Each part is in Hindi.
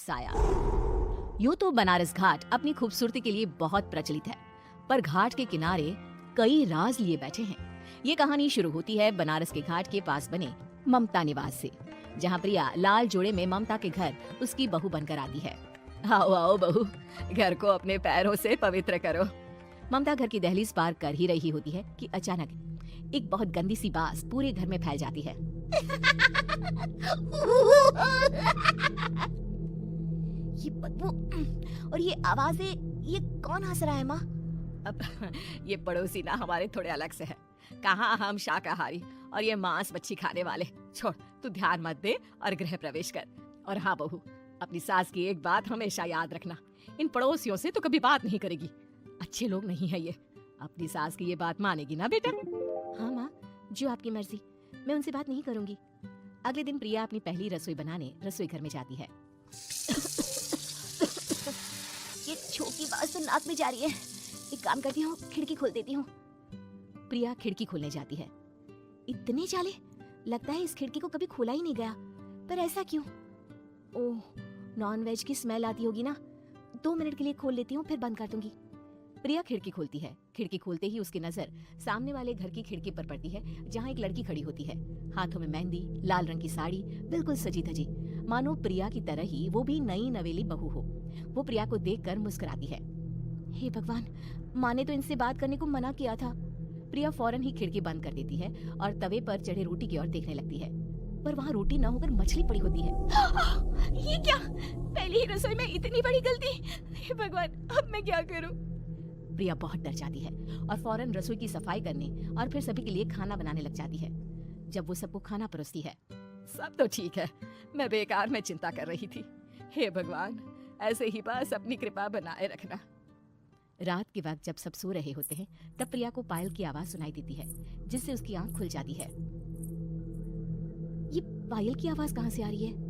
साया। यूं तो बनारस घाट अपनी खूबसूरती के लिए बहुत प्रचलित है, पर घाट के किनारे कई राज लिए बैठे हैं। ये कहानी शुरू होती है बनारस के घाट के पास बने ममता निवास से, जहाँ प्रिया लाल जोड़े में ममता के घर उसकी बहू बनकर आती है। आओ आओ बहू, घर को अपने पैरों से पवित्र करो। ममता घर की दहलीज पार कर ही रही होती है कि अचानक एक बहुत गंदी सी बास पूरे घर में फैल जाती है। ये बदबू और ये आवाजें, ये कौन हंस रहा है माँ? अब ये पड़ोसी ना हमारे थोड़े अलग से है। कहाँ हम शाकाहारी और ये मांस मच्छी खाने वाले। छोड़, तू ध्यान मत दे और गृह प्रवेश कर। और हाँ बहू, अपनी सास की एक बात हमेशा याद रखना, इन पड़ोसियों से तो कभी बात नहीं करेगी। अच्छे लोग नहीं है ये। अपनी सास की ये बात मानेगी ना बेटा? हाँ माँ, जो आपकी मर्जी, मैं उनसे बात नहीं करूंगी। अगले दिन प्रिया अपनी पहली रसोई बनाने रसोई घर में जाती है। ये छोटी बात तो नाक में जा रही है। एक काम करती हूँ, खिड़की खोल देती हूँ। प्रिया खिड़की खोलने जाती है। इतने चाले, लगता है इस खिड़की को कभी खोला ही नहीं गया। पर ऐसा क्यों? ओह, नॉन वेज की स्मेल आती होगी ना। 2 मिनट के लिए खोल लेती हूँ, फिर बंद कर दूंगी। प्रिया खिड़की खोलती है। खिड़की खोलते ही उसकी नजर सामने वाले घर की खिड़की पर पड़ती है, जहाँ एक लड़की खड़ी होती है। हाथों में मेहंदी, लाल रंग की साड़ी, बिल्कुल सजी धजी, मानो प्रिया की तरह ही वो भी नई नवेली बहू हो। वो प्रिया को देखकर मुस्कुराती है। हे भगवान, माँ ने तो इनसे बात करने को मना किया था। प्रिया फौरन ही खिड़की बंद कर देती है और तवे पर चढ़े रोटी की ओर देखने लगती है, पर वहाँ रोटी न होकर मछली पड़ी होती है। ये क्या? पहली ही रसोई में इतनी बड़ी गलती। हे भगवान, अब मैं क्या करूं? प्रिया बहुत डर जाती है और फौरन रसोई की सफाई करने और फिर सभी के लिए खाना बनाने लग जाती है। जब वो सबको खाना परोसती है, सब तो ठीक है, मैं बेकार में चिंता कर रही थी। हे भगवान, ऐसे ही बस अपनी कृपा बनाए रखना। रात के वक्त जब सब सो रहे होते हैं, तब प्रिया को पायल की आवाज सुनाई देती है, जिससे उसकी आंख खुल जाती है। ये पायल की आवाज कहाँ से आ रही है?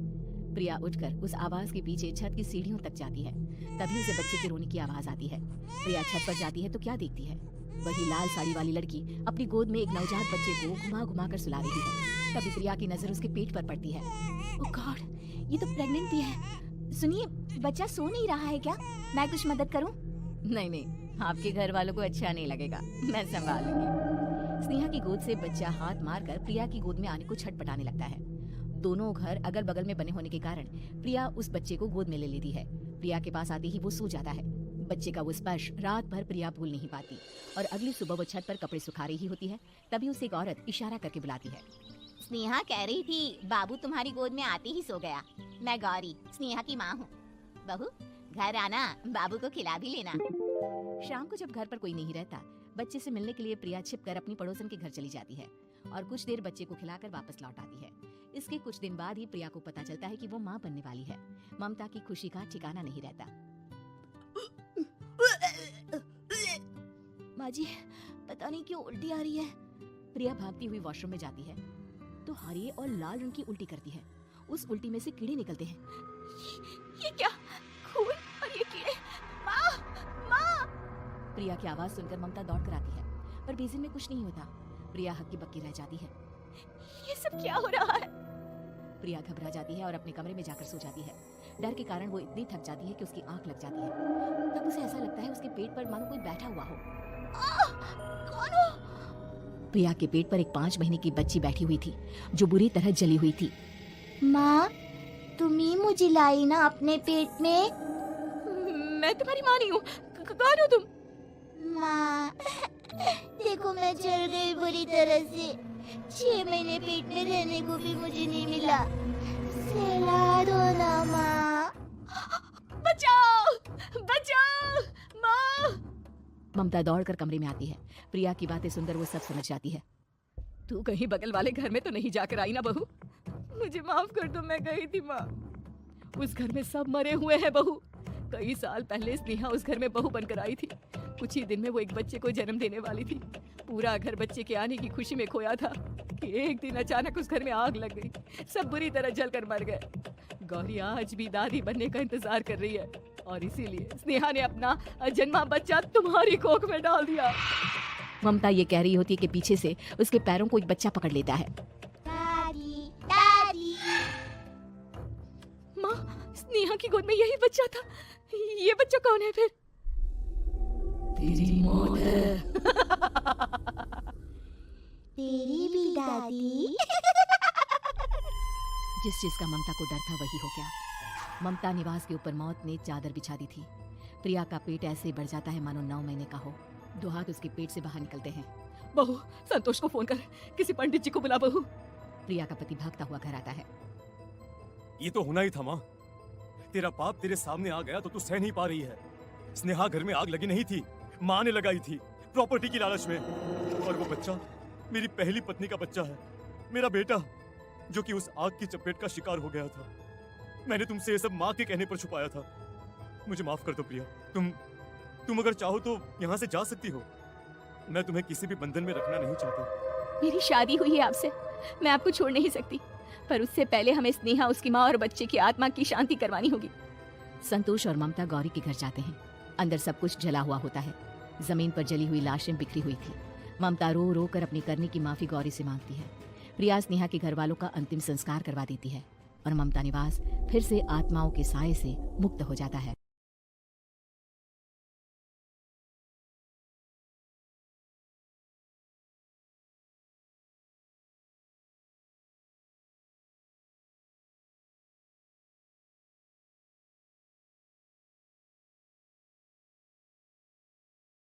प्रिया उठकर उस आवाज के पीछे छत की सीढ़ियों तक जाती है। तभी उसे बच्चे के रोने की आवाज आती है। प्रिया छत पर जाती है तो क्या देखती है? वही लाल साड़ी वाली लड़की अपनी गोद में एक नवजात बच्चे को घुमा घुमा कर सुला रही है। तभी प्रिया की नजर उसके पेट पर पड़ती है। ओह गॉड, ये तो प्रेग्नेंट भी है। सुनिए, बच्चा सो नहीं रहा है क्या? मैं कुछ मदद करूं? नहीं नहीं, आपके घर वालों को अच्छा नहीं लगेगा, मैं संभाल लूंगी। स्नेहा की गोद से बच्चा हाथ मारकर प्रिया की गोद में आने को छटपटाने लगता है। दोनों घर अगल बगल में बने होने के कारण प्रिया उस बच्चे को गोद में ले लेती है। प्रिया के पास आते ही वो सो जाता है। बच्चे का वो स्पर्श रात भर प्रिया भूल नहीं पाती और अगली सुबह वो छत पर कपड़े सुखा रही होती है। तभी उसे एक औरत इशारा करके बुलाती है। स्नेहा कह रही थी बाबू तुम्हारी गोद में आते ही सो गया। मैं गौरी, स्नेहा की माँ हूँ। बहू, घर आना, बाबू को खिला भी लेना। शाम को जब घर पर कोई नहीं रहता, बच्चे से मिलने के लिए प्रिया छिपकर अपनी पड़ोसन के घर चली जाती है और कुछ देर बच्चे को खिलाकर वापस लौट आती है। इसके कुछ दिन बाद ही प्रिया को पता चलता है कि वो माँ बनने वाली है। ममता की खुशी का ठिकाना नहीं रहता। माँ जी, पता नहीं क्यों उल्टी आ रही है। प्रिया भागती हुई वॉशरूम में जाती है तो हरे और लाल रंग की उल्टी करती है। उस उल्टी में से कीड़े निकलते हैं। ये क्या? खून और ये कीड़े! माँ! माँ! प्रिया की आवाज सुनकर ममता दौड़ कर आती है, पर बेसिन में कुछ नहीं होता। प्रिया हक्की बक्की रह जाती है। ये सब क्या हो रहा है? प्रिया घबरा जाती है और अपने कमरे में जाकर सो जाती है। डर के कारण वो इतनी थक जाती है कि उसकी आंख लग जाती है। तब उसे ऐसा लगता है उसके पेट पर मानो कोई बैठा हुआ हो। कौन हो? प्रिया के पेट पर एक 5 महीने की बच्ची बैठी हुई थी, जो बुरी तरह जली हुई थी। माँ, तुम ही मुझे लाई ना अपने पेट में? मैं तुम्हारी माँ नहीं हूँ। कौन हो तुम? माँ, देखो मैं जल गई बुरी तरह से। 6 महीने पेट में रहने को भी मुझे नहीं मिला। सहला दो ना माँ। बचाओ! बचाओ! माँ! ममता दौड़कर कमरे में आती है। प्रिया की बातें सुनकर वो सब समझ जाती है। तू कहीं बगल वाले घर में तो नहीं जाकर आई ना बहू? मुझे माफ कर दो, मैं गई थी माँ। उस घर में सब मरे हुए हैं बहू। कई साल पहले स्नेहा उस घर में बहू बनकर आई थी। कुछ ही दिन में वो एक बच्चे को जन्म देने वाली थी। पूरा घर बच्चे के आने की खुशी में खोया था कि एक दिन अचानक उस घर में आग लग गई। सब बुरी तरह जलकर मर गए। गौरी आज भी दादी बनने का इंतजार कर रही है और इसीलिए स्नेहा ने अपना अजन्मा बच्चा तुम्हारी कोख में डाल दिया। ममता ये कह रही होती है कि पीछे से उसके पैरों को एक बच्चा पकड़ लेता है। दादी, दादी। माँ, स्नेहा की गोद में यही बच्चा था। ये बच्चा कौन है फिर? तेरी मौत है। तेरी भी दादी। जिस चीज का ममता को डर था वही हो गया। ममता निवास के ऊपर मौत ने चादर बिछा दी थी। प्रिया का पेट ऐसे बढ़ जाता है मानो 9 महीने का हो। 2 हाथ उसके पेट से बाहर निकलते हैं। बहू, संतोष को फोन कर, किसी पंडित जी को बुला बहू। प्रिया का पति भागता हुआ घर आता है। ये तो होना ही था माँ। तेरा बाप तेरे सामने आ गया तो तू सह नहीं पा रही है। स्नेहा घर में आग लगी नहीं थी, माँ ने लगाई थी, प्रॉपर्टी की लालच में। और वो बच्चा मेरी पहली पत्नी का बच्चा है, मेरा बेटा, जो कि उस आग की चपेट का शिकार हो गया था। मैंने तुमसे ये सब माँ के कहने पर छुपाया था। मुझे माफ कर दो प्रिया। तुम अगर चाहो तो यहाँ से जा सकती हो। मैं तुम्हें किसी भी बंधन में रखना नहीं चाहता। मेरी शादी हुई है आपसे, मैं आपको छोड़ नहीं सकती, पर उससे पहले हमें स्नेहा, उसकी माँ और बच्चे की आत्मा की शांति करवानी होगी। संतोष और ममता गौरी के घर जाते हैं। अंदर सब कुछ जला हुआ होता है। जमीन पर जली हुई लाशें बिखरी हुई थी। ममता रो रो कर अपने करने की माफी गौरी से मांगती है। प्रिया स्नेहा के घर वालों का अंतिम संस्कार करवा देती है और ममता निवास फिर से आत्माओं के साए से मुक्त हो जाता है।